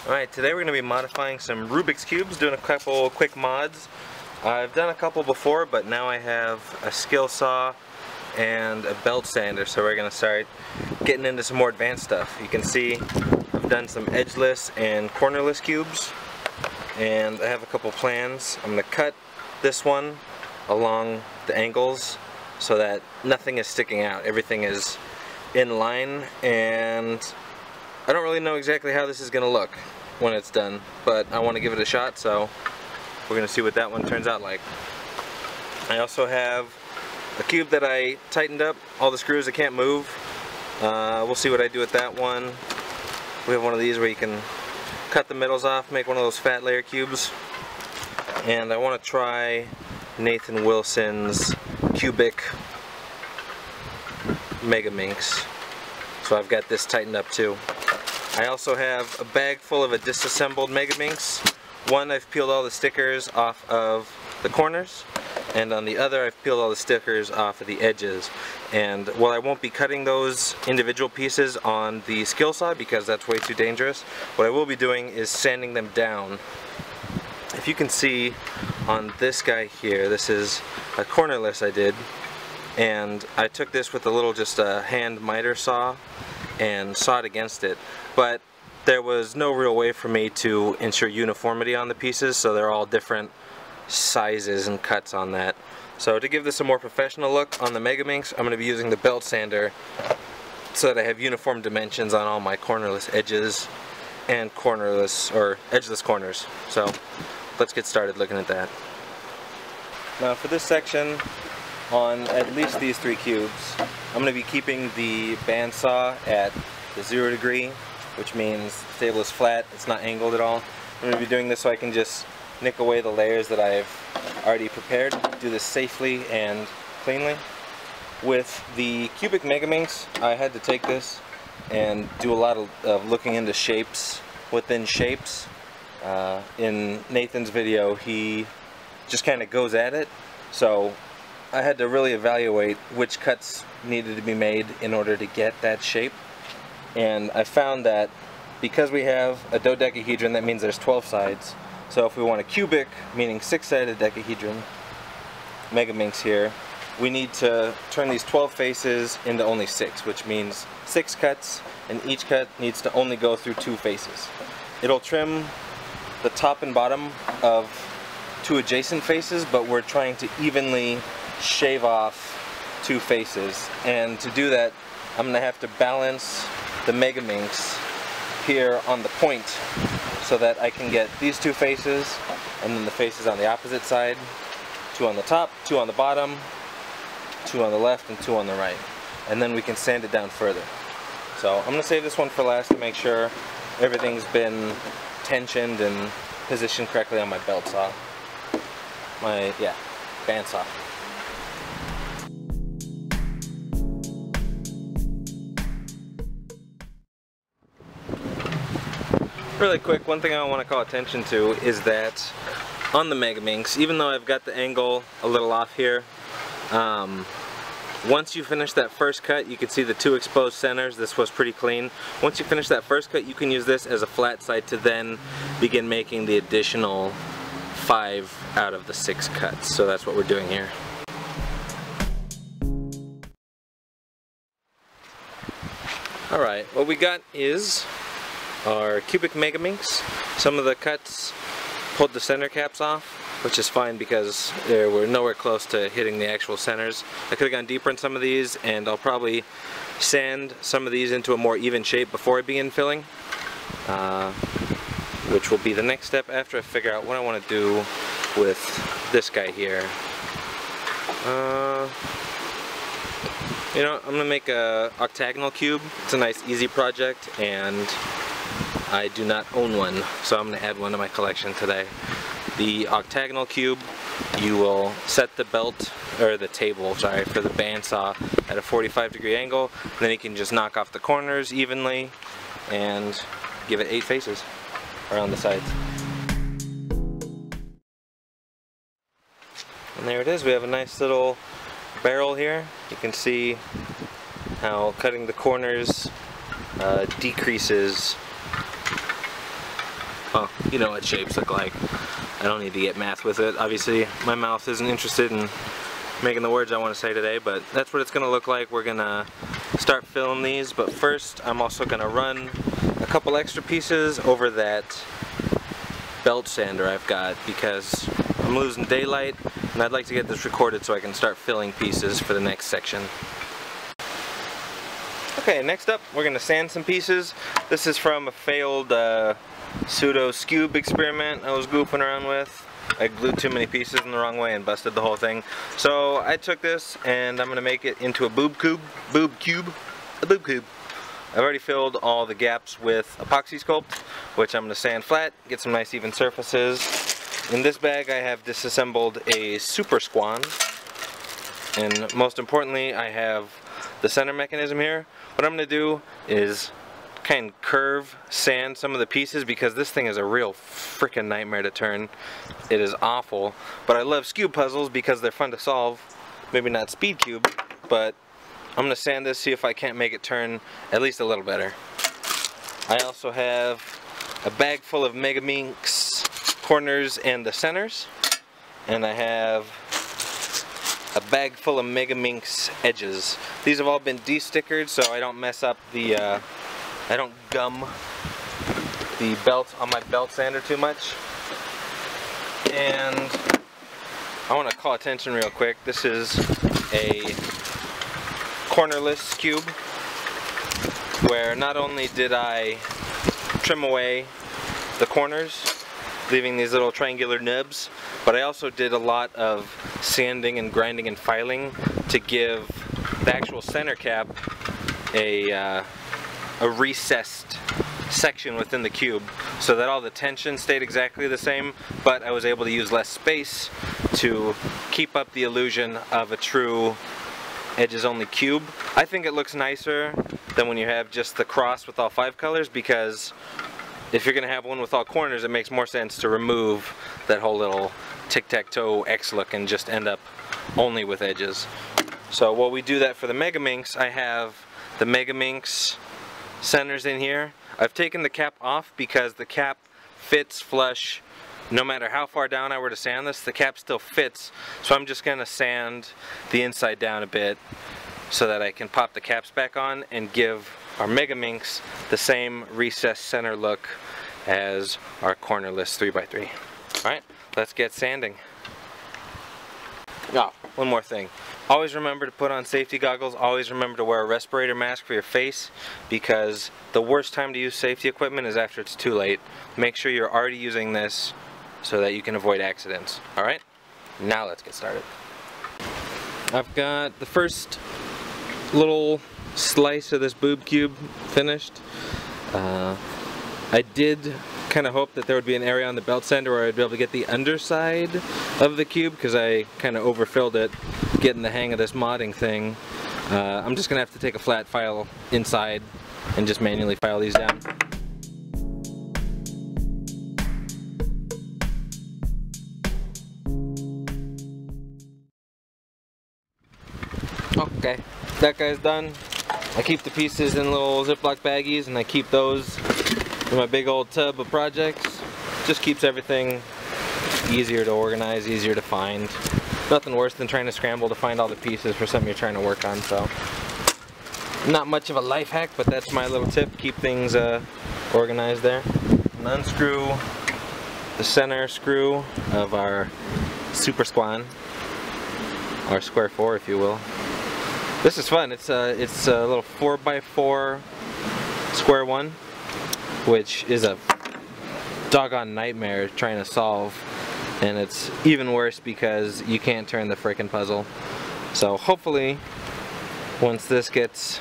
Alright, today we're going to be modifying some Rubik's Cubes, doing a couple quick mods. I've done a couple before, but now I have a skill saw and a belt sander, so we're going to start getting into some more advanced stuff. You can see I've done some edgeless and cornerless cubes, and I have a couple plans. I'm going to cut this one along the angles so that nothing is sticking out. Everything is in line, and I don't really know exactly how this is going to look when it's done, but I want to give it a shot, so we're going to see what that one turns out like. I also have a cube that I tightened up, all the screws I can't move. We'll see what I do with that one. We have one of these where you can cut the middles off, make one of those fat layer cubes. And I want to try Nathan Wilson's cubic MEGAMINX. So I've got this tightened up too. I also have a bag full of a disassembled MEGAMINX. One, I've peeled all the stickers off of the corners, and on the other I've peeled all the stickers off of the edges. And while I won't be cutting those individual pieces on the skill saw because that's way too dangerous, what I will be doing is sanding them down. If you can see on this guy here, this is a cornerless I did, and I took this with a little just a hand miter saw and sawed against it, but there was no real way for me to ensure uniformity on the pieces, so they're all different sizes and cuts on that. So to give this a more professional look on the MEGAMINX, I'm going to be using the belt sander so that I have uniform dimensions on all my cornerless edges and cornerless or edgeless corners. So let's get started looking at that. Now for this section, on at least these three cubes, I'm going to be keeping the bandsaw at the 0 degree, which means the table is flat, it's not angled at all. I'm going to be doing this so I can just nick away the layers that I've already prepared, do this safely and cleanly. With the cubic MEGAMINX, I had to take this and do a lot of looking into shapes within shapes. In Nathan's video, he just kind of goes at it, so I had to really evaluate which cuts needed to be made in order to get that shape. And I found that because we have a dodecahedron, that means there's 12 sides. So if we want a cubic, meaning 6-sided decahedron, MEGAMINX here, we need to turn these 12 faces into only 6, which means 6 cuts, and each cut needs to only go through 2 faces. It'll trim the top and bottom of 2 adjacent faces, but we're trying to evenly shave off 2 faces. And to do that, I'm going to have to balance the MEGAMINX here on the point so that I can get these 2 faces and then the faces on the opposite side, 2 on the top, 2 on the bottom, 2 on the left, and 2 on the right. And then we can sand it down further. So I'm going to save this one for last to make sure everything's been tensioned and positioned correctly on my belt saw. My bandsaw. Really quick, one thing I want to call attention to is that on the MEGAMINX, even though I've got the angle a little off here, once you finish that first cut, you can see the 2 exposed centers. This was pretty clean. Once you finish that first cut, you can use this as a flat side to then begin making the additional 5 out of the 6 cuts. So that's what we're doing here. Alright, what we got is our cubic MEGAMINX. Some of the cuts pulled the center caps off, which is fine because they were nowhere close to hitting the actual centers. I could have gone deeper in some of these, and I'll probably sand some of these into a more even shape before I begin filling, which will be the next step after I figure out what I want to do with this guy here. You know, I'm going to make a octagonal cube. It's a nice easy project, and I do not own one, so I'm going to add one to my collection today. The octagonal cube, you will set the belt, or the table, sorry, for the bandsaw at a 45-degree angle, and then you can just knock off the corners evenly and give it 8 faces around the sides. And there it is, we have a nice little barrel here. You can see how cutting the corners decreases well, you know what shapes look like. I don't need to get math with it. Obviously, my mouth isn't interested in making the words I want to say today, but that's what it's going to look like. We're going to start filling these, but first I'm also going to run a couple extra pieces over that belt sander I've got because I'm losing daylight and I'd like to get this recorded so I can start filling pieces for the next section. Okay, next up we're going to sand some pieces. This is from a failed pseudo cube experiment I was goofing around with. I glued too many pieces in the wrong way and busted the whole thing. So I took this and I'm going to make it into a boob cube. I've already filled all the gaps with epoxy sculpt, which I'm going to sand flat, get some nice even surfaces. In this bag I have disassembled a super squan, and most importantly I have the center mechanism here. What I'm going to do is kind of curve sand some of the pieces because this thing is a real freaking nightmare to turn. It is awful, but I love cube puzzles because they're fun to solve. Maybe not speed cube, but I'm going to sand this, see if I can't make it turn at least a little better. I also have a bag full of MEGAMINX corners and the centers, and I have a bag full of MEGAMINX edges. These have all been de-stickered so I don't mess up the, I don't gum the belt on my belt sander too much. And I want to call attention real quick. This is a cornerless cube where not only did I trim away the corners, leaving these little triangular nubs, but I also did a lot of sanding and grinding and filing to give the actual center cap a recessed section within the cube so that all the tension stayed exactly the same, but I was able to use less space to keep up the illusion of a true edges only cube. I think it looks nicer than when you have just the cross with all 5 colors, because if you're going to have one with all corners it makes more sense to remove that whole little tic-tac-toe X look and just end up only with edges. So while we do that for the MEGAMINX, I have the MEGAMINX centers in here. I've taken the cap off because the cap fits flush. No matter how far down I were to sand this, the cap still fits. So I'm just going to sand the inside down a bit so that I can pop the caps back on and give our MEGAMINX the same recessed center look as our cornerless 3x3. Alright, let's get sanding. Oh, one more thing. Always remember to put on safety goggles. Always remember to wear a respirator mask for your face, because the worst time to use safety equipment is after it's too late. Make sure you're already using this so that you can avoid accidents. Alright, now let's get started. I've got the first little slice of this boob cube finished. I did kind of hope that there would be an area on the belt sander where I'd be able to get the underside of the cube, because I kind of overfilled it getting the hang of this modding thing. I'm just gonna have to take a flat file inside and just manually file these down. Okay, that guy's done. I keep the pieces in little Ziploc baggies and I keep those in my big old tub of projects. Just keeps everything easier to organize, easier to find. Nothing worse than trying to scramble to find all the pieces for something you're trying to work on. So, not much of a life hack, but that's my little tip. Keep things organized there. And unscrew the center screw of our super squan, or square 4 if you will. This is fun. It's a little 4x4 square one, which is a doggone nightmare trying to solve, and it's even worse because you can't turn the frickin' puzzle. So hopefully once this gets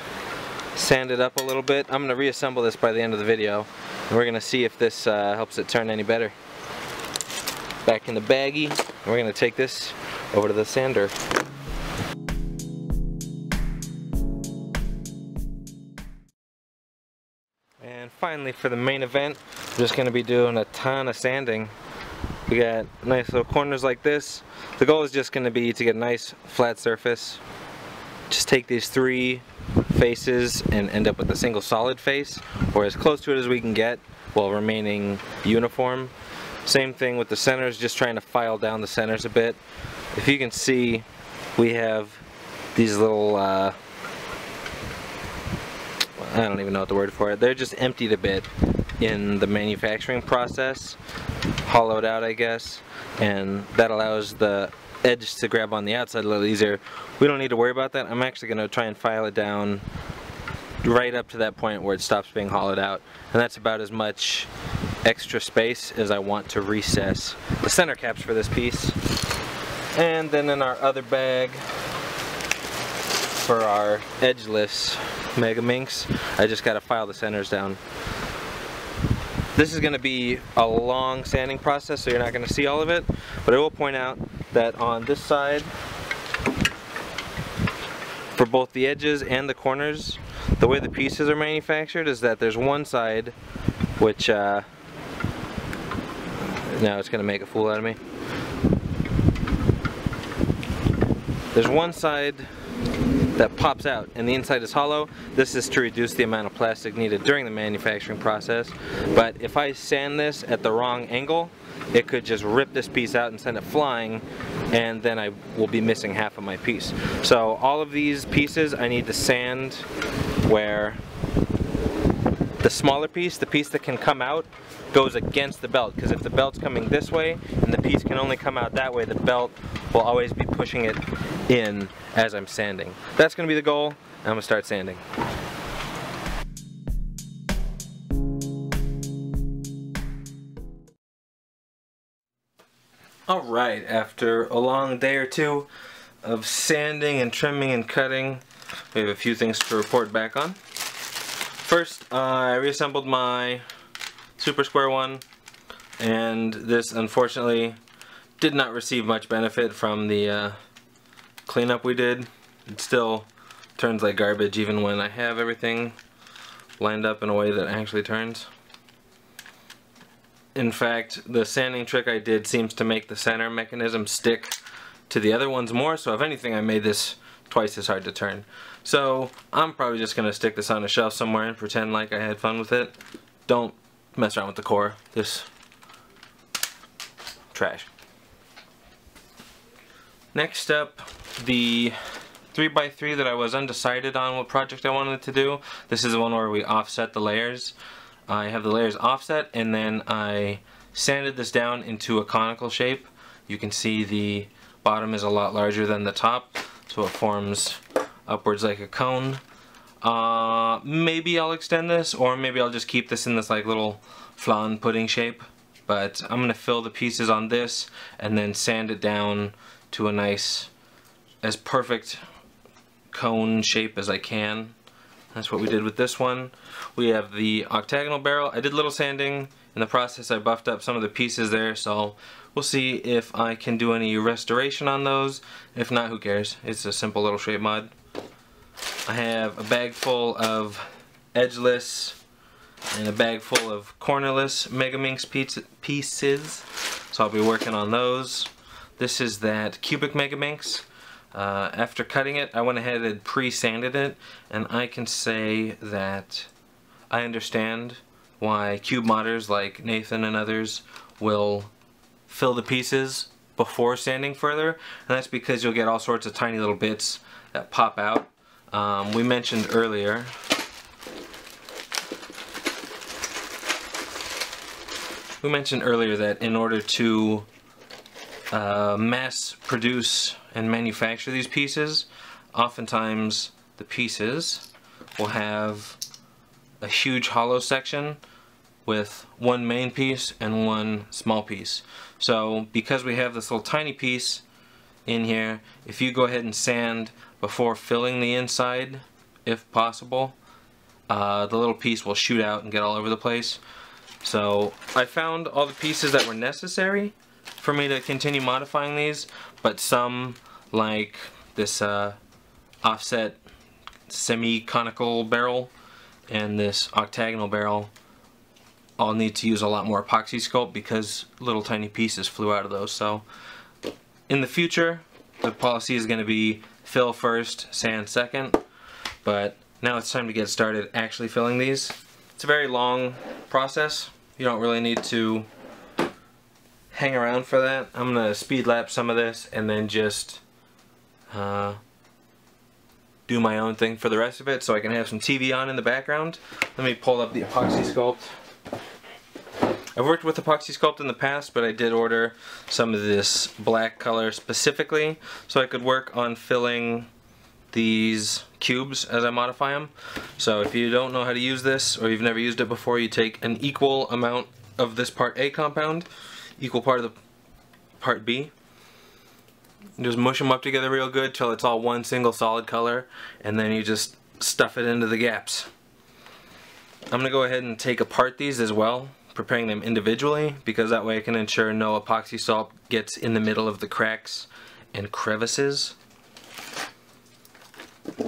sanded up a little bit, I'm going to reassemble this by the end of the video and we're going to see if this helps it turn any better. Back in the baggie, and we're going to take this over to the sander. And finally, for the main event, I'm just going to be doing a ton of sanding. We got nice little corners like this. The goal is just going to be to get a nice flat surface. Just take these 3 faces and end up with a single solid face, or as close to it as we can get while remaining uniform. Same thing with the centers, just trying to file down the centers a bit. If you can see, we have these little, I don't even know what the word for it, they're just emptied a bit in the manufacturing process, hollowed out I guess, and that allows the edge to grab on the outside a little easier. We don't need to worry about that. I'm actually going to try and file it down right up to that point where it stops being hollowed out, and that's about as much extra space as I want to recess the center caps for this piece. And then in our other bag for our edgeless MEGAMINX, I just got to file the centers down. This is going to be a long sanding process, so you're not going to see all of it, but I will point out that on this side, for both the edges and the corners, the way the pieces are manufactured is that there's one side which now it's going to make a fool out of me. There's one side that pops out and the inside is hollow. This is to reduce the amount of plastic needed during the manufacturing process, but if I sand this at the wrong angle, it could just rip this piece out and send it flying, and then I will be missing half of my piece. So all of these pieces I need to sand where the smaller piece, the piece that can come out, goes against the belt, because if the belt's coming this way and the piece can only come out that way, the belt will always be pushing it in as I'm sanding. That's going to be the goal, and I'm going to start sanding. Alright, after a long day or two of sanding and trimming and cutting, we have a few things to report back on. First, I reassembled my Super Square one, and this unfortunately did not receive much benefit from the cleanup we did. It still turns like garbage even when I have everything lined up in a way that it actually turns. In fact, the sanding trick I did seems to make the center mechanism stick to the other ones more, so if anything I made this twice as hard to turn. So I'm probably just going to stick this on a shelf somewhere and pretend like I had fun with it. Don't mess around with the core. This trash. Next up, the 3x3 that I was undecided on what project I wanted to do. This is the one where we offset the layers. I have the layers offset, and then I sanded this down into a conical shape. You can see the bottom is a lot larger than the top, so it forms upwards like a cone. Maybe I'll extend this, or maybe I'll just keep this in this like little flan pudding shape. But I'm going to fill the pieces on this and then sand it down to a nice, as perfect cone shape as I can. That's what we did with this one. We have the octagonal barrel. I did a little sanding. In the process I buffed up some of the pieces there, so we'll see if I can do any restoration on those. If not, who cares? It's a simple little shape mod. I have a bag full of edgeless and a bag full of cornerless MEGAMINX pieces, so I'll be working on those. This is that cubic MEGAMINX. After cutting it, I went ahead and pre-sanded it, and I can say that I understand why cube modders like Nathan and others will fill the pieces before sanding further, and that's because you'll get all sorts of tiny little bits that pop out. We mentioned earlier that in order to mass produce and manufacture these pieces, oftentimes the pieces will have a huge hollow section with one main piece and one small piece. So because we have this little tiny piece in here, if you go ahead and sand before filling the inside, if possible, the little piece will shoot out and get all over the place. So I found all the pieces that were necessary for me to continue modifying these, but some, like this offset semi-conical barrel and this octagonal barrel, I'll need to use a lot more epoxy sculpt because little tiny pieces flew out of those. So in the future, the policy is going to be fill first, sand second, but Now it's time to get started actually filling these. It's a very long process. You don't really need to hang around for that. I'm going to speed lap some of this and then just do my own thing for the rest of it so I can have some TV on in the background. Let me pull up the epoxy sculpt. I've worked with epoxy sculpt in the past, but I did order some of this black color specifically so I could work on filling these cubes as I modify them. So if you don't know how to use this or you've never used it before, you take an equal amount of this part A compound, equal part of the part B. You just mush them up together real good till it's all one single solid color, and then you just stuff it into the gaps. I'm going to go ahead and take apart these as well, preparing them individually, because that way I can ensure no epoxy salt gets in the middle of the cracks and crevices.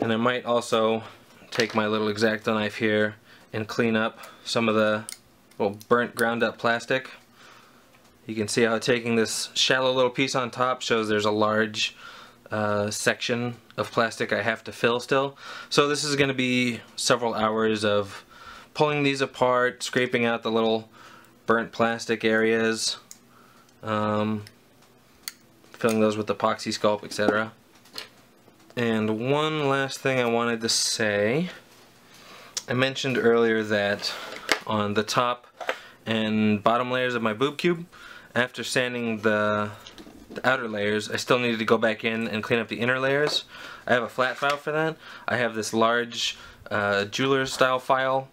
And I might also take my little X-Acto knife here and clean up some of the little burnt ground up plastic. You can see how taking this shallow little piece on top shows there's a large section of plastic I have to fill still. So this is going to be several hours of pulling these apart, scraping out the little burnt plastic areas, filling those with epoxy sculpt, etc. And one last thing I wanted to say. I mentioned earlier that on the top and bottom layers of my boob cube, after sanding the outer layers, I still needed to go back in and clean up the inner layers. I have a flat file for that. I have this large jeweler's style file,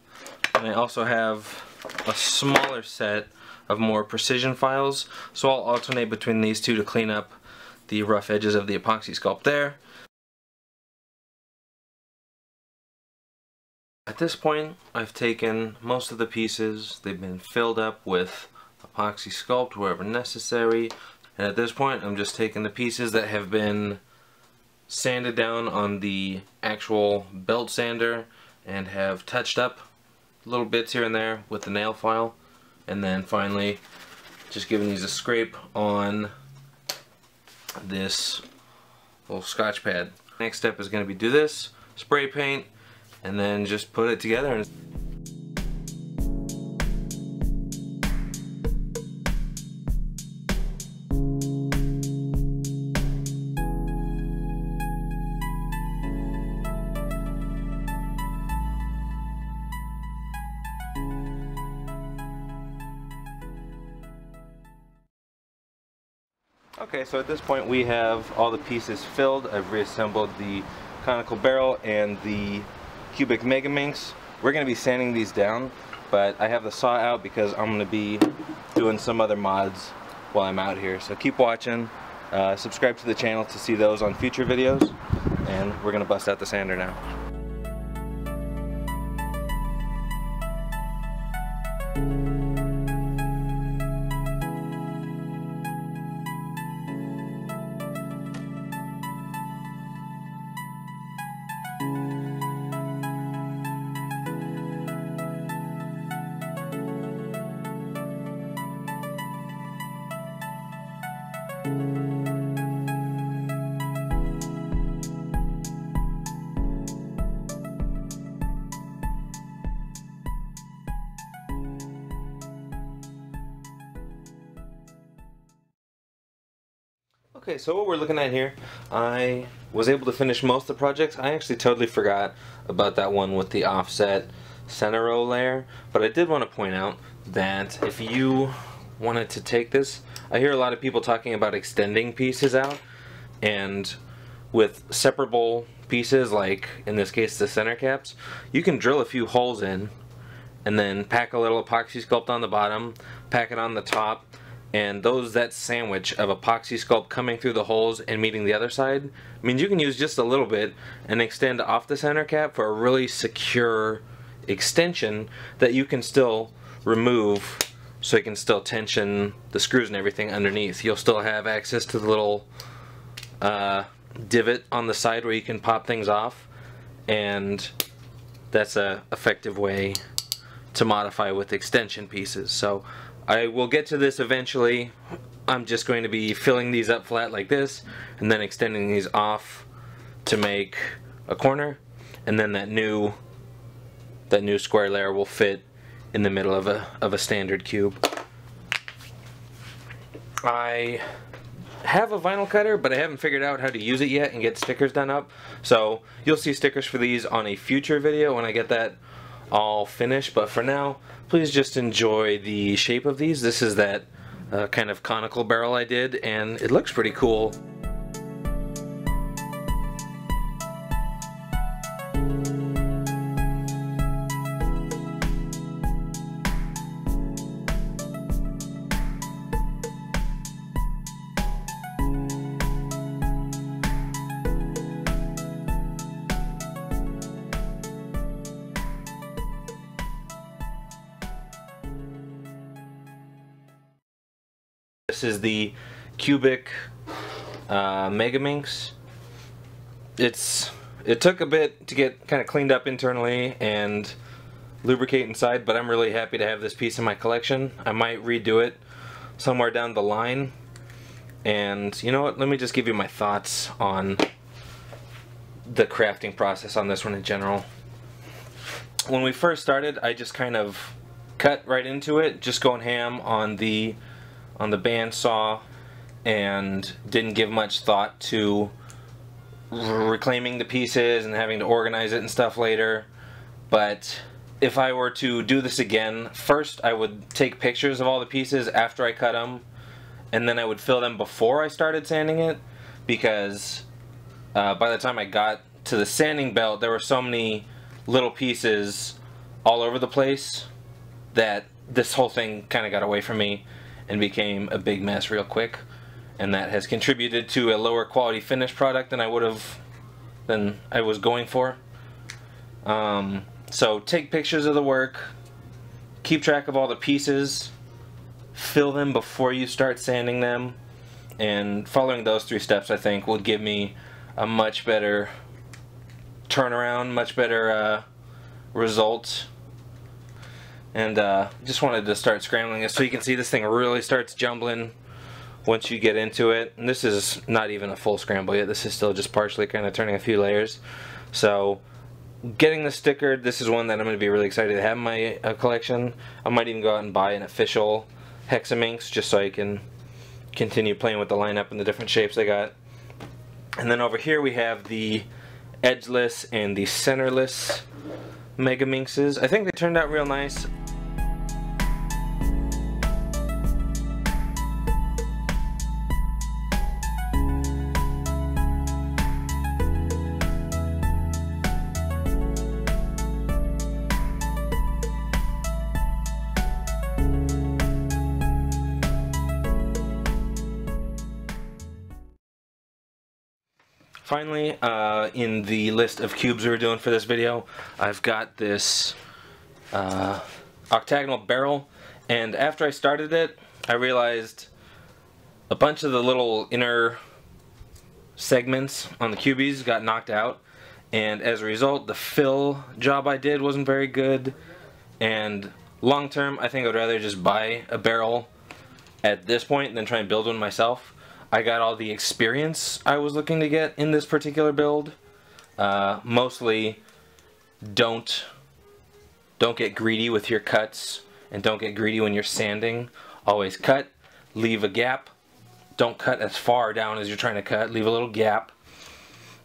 and I also have a smaller set of more precision files, so I'll alternate between these two to clean up the rough edges of the epoxy sculpt there. At this point, I've taken most of the pieces. They've been filled up with epoxy sculpt wherever necessary, and at this point I'm just taking the pieces that have been sanded down on the actual belt sander and have touched up little bits here and there with the nail file, and then finally just giving these a scrape on this little scotch pad. Next step is going to be do this, spray paint, and then just put it together. Okay, so at this point we have all the pieces filled. I've reassembled the conical barrel and the cubic MEGAMINX. We're going to be sanding these down, but I have the saw out because I'm going to be doing some other mods while I'm out here. So keep watching, subscribe to the channel to see those on future videos, and we're going to bust out the sander now. Okay, so what we're looking at here, I was able to finish most of the projects. I actually totally forgot about that one with the offset center row layer, but I did want to point out that if you wanted to take this, I hear a lot of people talking about extending pieces out, and with separable pieces, like in this case the center caps, you can drill a few holes in and then pack a little epoxy sculpt on the bottom, pack it on the top, and that sandwich of epoxy sculpt coming through the holes and meeting the other side means you can use just a little bit and extend off the center cap for a really secure extension that you can still remove, so you can still tension the screws and everything underneath. You'll still have access to the little divot on the side where you can pop things off, and that's an effective way to modify with extension pieces. So I will get to this eventually. I'm just going to be filling these up flat like this and then extending these off to make a corner, and then that new square layer will fit in the middle of a standard cube. I have a vinyl cutter, but I haven't figured out how to use it yet and get stickers done up. So you'll see stickers for these on a future video when I get that all finished. But for now, please just enjoy the shape of these. This is that kind of conical barrel I did, and it looks pretty cool. This is the cubic MEGAMINX. It took a bit to get kind of cleaned up internally and lubricate inside, but I'm really happy to have this piece in my collection. I might redo it somewhere down the line. And you know what, let me just give you my thoughts on the crafting process on this one in general. When we first started, I just kind of cut right into it, just going ham on the bandsaw, and didn't give much thought to reclaiming the pieces and having to organize it and stuff later. But if I were to do this again, first I would take pictures of all the pieces after I cut them, and then I would fill them before I started sanding it, because by the time I got to the sanding belt, there were so many little pieces all over the place that this whole thing kind of got away from me and became a big mess real quick, and that has contributed to a lower quality finished product than I was going for. So take pictures of the work, keep track of all the pieces, fill them before you start sanding them, and following those 3 steps I think will give me a much better turnaround, much better result. And just wanted to start scrambling it so you can see this thing really starts jumbling once you get into it. And this is not even a full scramble yet. This is still just partially kind of turning a few layers. So getting this stickered, this is one that I'm going to be really excited to have in my collection. I might even go out and buy an official MEGAMINX just so I can continue playing with the lineup and the different shapes I got. And then over here we have the edgeless and the centerless MEGAMINXs. I think they turned out real nice. Finally, in the list of cubes we were doing for this video, I've got this octagonal barrel, and after I started it, I realized a bunch of the little inner segments on the cubies got knocked out, and as a result, the fill job I did wasn't very good, and long term, I think I would rather just buy a barrel at this point than try and build one myself. I got all the experience I was looking to get in this particular build. Mostly don't get greedy with your cuts, and don't get greedy when you're sanding. Always cut, leave a gap. Don't cut as far down as you're trying to cut, leave a little gap.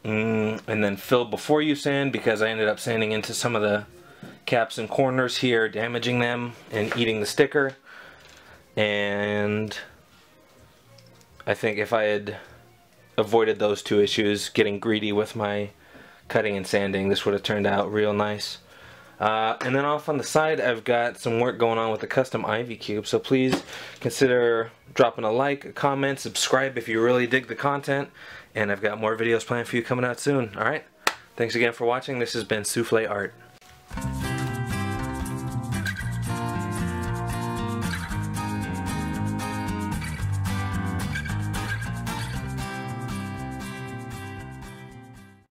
And then fill before you sand, because I ended up sanding into some of the caps and corners here, damaging them and eating the sticker. And I think if I had avoided those 2 issues, getting greedy with my cutting and sanding, this would have turned out real nice. And then off on the side, I've got some work going on with the custom Ivy cube, so please consider dropping a like, a comment, subscribe if you really dig the content, and I've got more videos planned for you coming out soon. Alright, thanks again for watching. This has been Souffle Art.